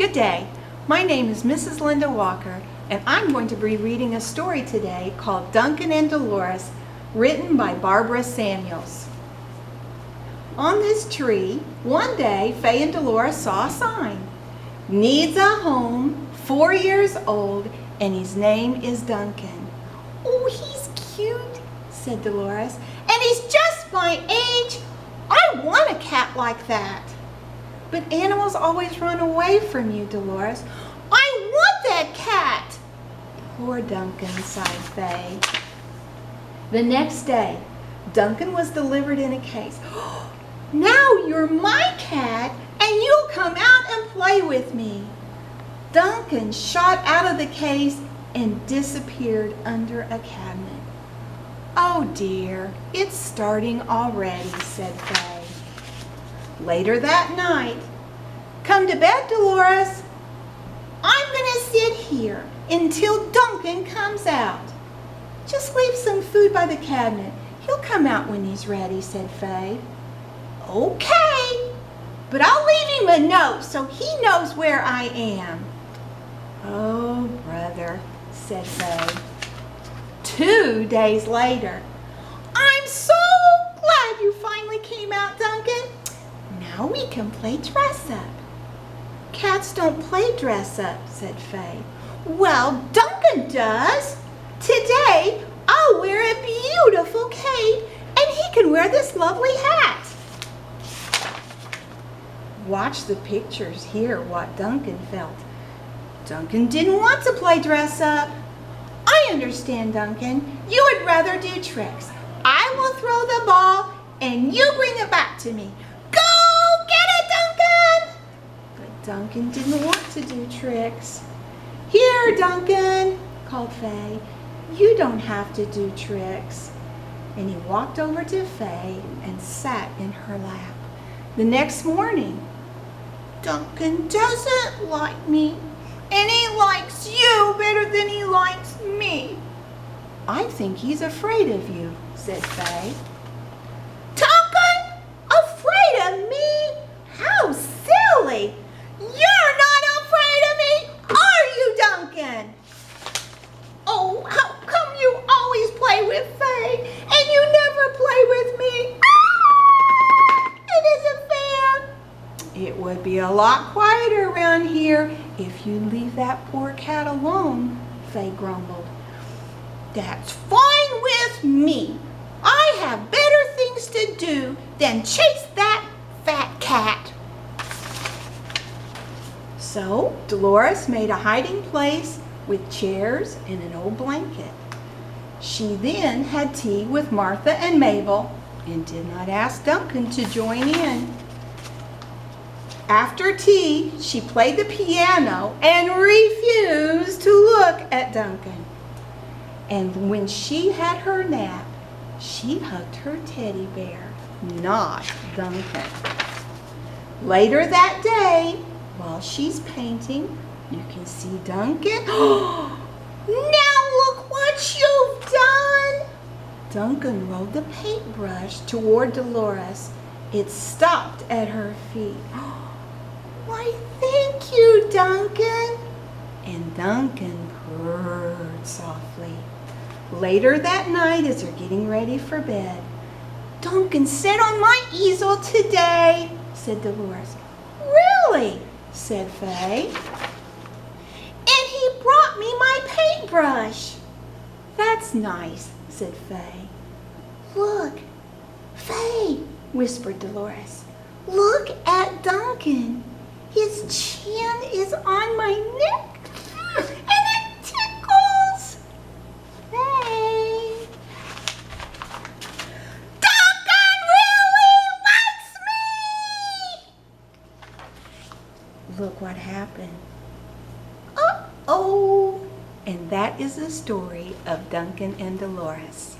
Good day. My name is Mrs. Linda Walker, and I'm going to be reading a story today called Duncan and Dolores, written by Barbara Samuels. On this tree, one day, Faye and Dolores saw a sign. Needs a home, 4 years old, and his name is Duncan. Oh, he's cute, said Dolores, and he's just my age. I want a cat like that. But animals always run away from you, Dolores. I want that cat. Poor Duncan, sighed Faye. The next day, Duncan was delivered in a case. Now you're my cat, and you'll come out and play with me. Duncan shot out of the case and disappeared under a cabinet. Oh dear, it's starting already, said Faye. Later that night, come to bed, Dolores. I'm going to sit here until Duncan comes out. Just leave some food by the cabinet. He'll come out when he's ready, said Faye. Okay, but I'll leave him a note so he knows where I am. Oh, brother, said Faye. 2 days later. I'm so glad you finally came out, Duncan. Now we can play dress up. Cats don't play dress up, said Faye. Well, Duncan does. Today, I'll wear a beautiful cape and he can wear this lovely hat. Watch the pictures, hear what Duncan felt. Duncan didn't want to play dress up. I understand, Duncan. You would rather do tricks. I will throw the ball and you bring it back to me. Go get it, Duncan! But Duncan didn't want to do tricks. Here, Duncan, called Faye. You don't have to do tricks. And he walked over to Faye and sat in her lap. The next morning, Duncan doesn't like me, and he likes you better than he likes me. I think he's afraid of you, said Faye. Duncan? Afraid of me? How silly! You're not afraid of me, are you, Duncan? Oh, how come you always play with Faye and you never play with me? It isn't fair. It would be a lot quieter around here if you leave that poor cat alone, Faye grumbled. That's fine with me. I have better things to do than chase that fat cat. So Dolores made a hiding place with chairs and an old blanket. She then had tea with Martha and Mabel and did not ask Duncan to join in. After tea, she played the piano and refused to look at Duncan. And when she had her nap, she hugged her teddy bear, not Duncan. Later that day, while she's painting, you can see Duncan. Now look what you've done! Duncan rolled the paintbrush toward Dolores. It stopped at her feet. Why, thank you, Duncan. And Duncan purred softly. Later that night, as they're getting ready for bed, Duncan sat on my easel today, said Dolores. Really? Said Faye. And he brought me my paintbrush. That's nice, said Faye. Look, Faye, whispered Dolores. Look at Duncan. His chin is on my neck, and it tickles. Faye. Duncan really likes me! Look what happened. Uh-oh. And that is the story of Duncan and Dolores.